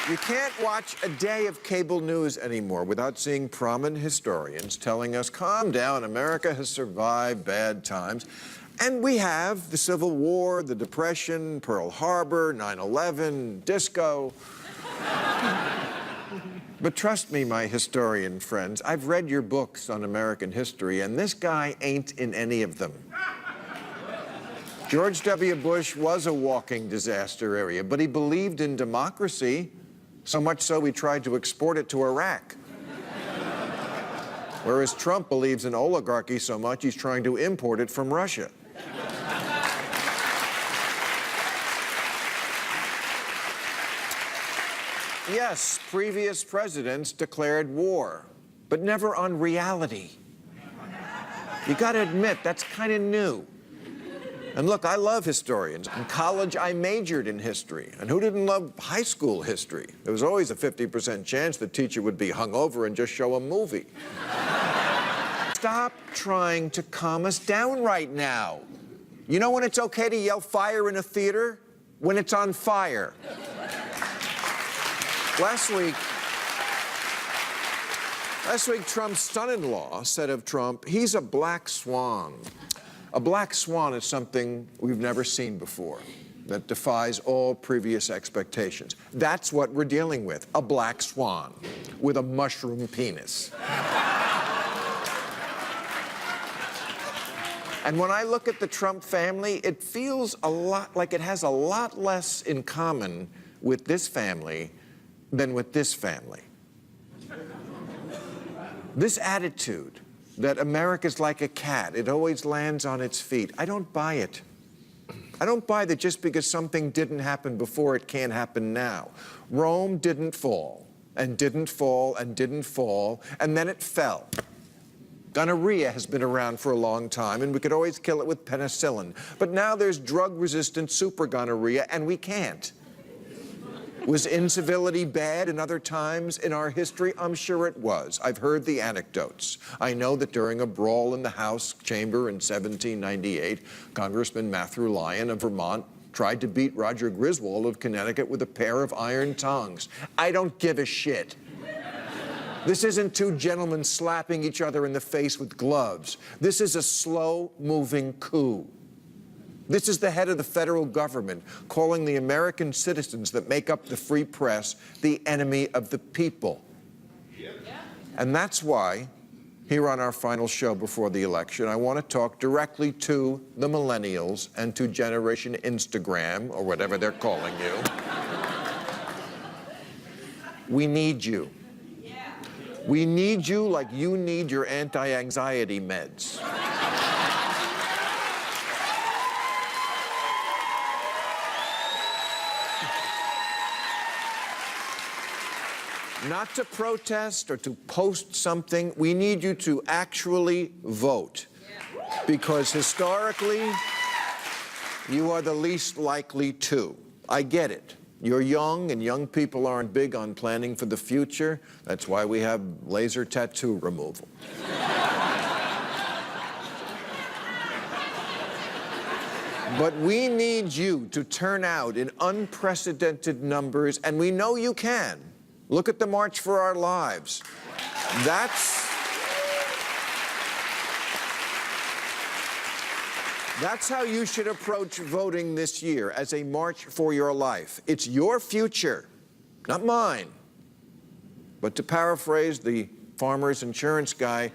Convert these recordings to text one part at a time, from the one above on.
You can't watch a day of cable news anymore without seeing prominent historians telling us, calm down, America has survived bad times. And we have the Civil War, the Depression, Pearl Harbor, 9/11, disco. But trust me, my historian friends, I've read your books on American history, and this guy ain't in any of them. George W. Bush was a walking disaster area, but he believed in democracy, so much so he tried to export it to Iraq. Whereas Trump believes in oligarchy so much he's trying to import it from Russia. Yes, previous presidents declared war, but never on reality. You gotta admit, that's kind of new. And look, I love historians. In college, I majored in history. And who didn't love high school history? There was always a 50% chance the teacher would be hungover and just show a movie. Stop trying to calm us down right now. You know when it's okay to yell fire in a theater? When it's on fire. Last week, Trump's son-in-law said of Trump, he's a black swan. A black swan is something we've never seen before, that defies all previous expectations. That's what we're dealing with, a black swan with a mushroom penis. And when I look at the Trump family, it feels a lot like it has a lot less in common with this family than with this family. This attitude that America's like a cat, it always lands on its feet, I don't buy it. I don't buy that just because something didn't happen before, it can't happen now. Rome didn't fall, and didn't fall, and didn't fall, and then it fell. Gonorrhea has been around for a long time, and we could always kill it with penicillin. But now there's drug-resistant super gonorrhea, and we can't. Was incivility bad in other times in our history? I'm sure it was. I've heard the anecdotes. I know that during a brawl in the House chamber in 1798, Congressman Matthew Lyon of Vermont tried to beat Roger Griswold of Connecticut with a pair of iron tongs. I don't give a shit. This isn't two gentlemen slapping each other in the face with gloves. This is a slow-moving coup. This is the head of the federal government calling the American citizens that make up the free press the enemy of the people. And that's why, here on our final show before the election, I want to talk directly to the millennials and to Generation Instagram, or whatever they're calling you. We need you. We need you like you need your anti-anxiety meds. Not to protest or to post something. We need you to actually vote. Because historically, you are the least likely to. I get it. You're young, and young people aren't big on planning for the future. That's why we have laser tattoo removal. But we need you to turn out in unprecedented numbers, and we know you can. Look at the March for Our Lives. That's how you should approach voting this year, as a march for your life. It's your future, not mine. But to paraphrase the farmer's insurance guy,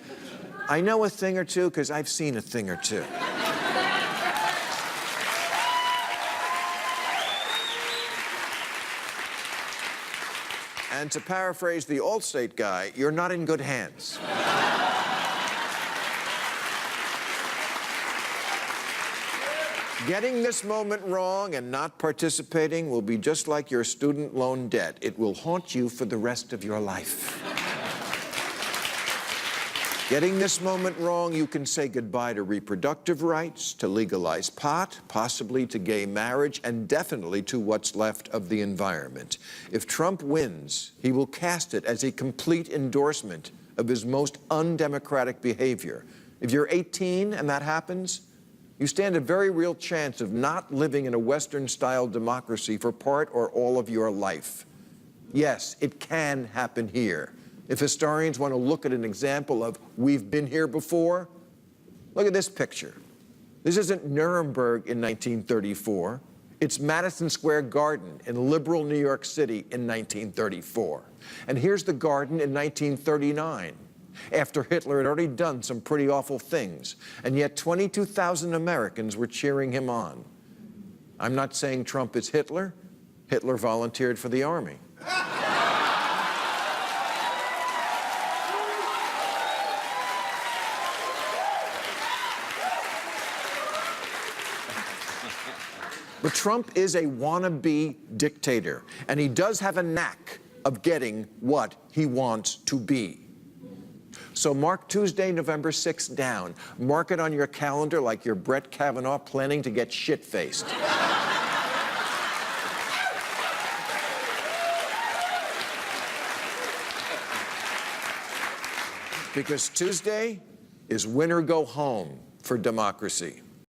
I know a thing or two because I've seen a thing or two. And to paraphrase the Allstate guy, you're not in good hands. Getting this moment wrong and not participating will be just like your student loan debt. It will haunt you for the rest of your life. Getting this moment wrong, you can say goodbye to reproductive rights, to legalize pot, possibly to gay marriage, and definitely to what's left of the environment. If Trump wins, he will cast it as a complete endorsement of his most undemocratic behavior. If you're 18 and that happens, you stand a very real chance of not living in a Western-style democracy for part or all of your life. Yes, it can happen here. If historians want to look at an example of we've been here before, look at this picture. This isn't Nuremberg in 1934. It's Madison Square Garden in liberal New York City in 1934. And here's the garden in 1939, after Hitler had already done some pretty awful things. And yet 22,000 Americans were cheering him on. I'm not saying Trump is Hitler. Hitler volunteered for the army. But Trump is a wannabe dictator, and he does have a knack of getting what he wants to be. So mark Tuesday, November 6th down. Mark it on your calendar like you're Brett Kavanaugh planning to get shit-faced. Because Tuesday is win or go home for democracy.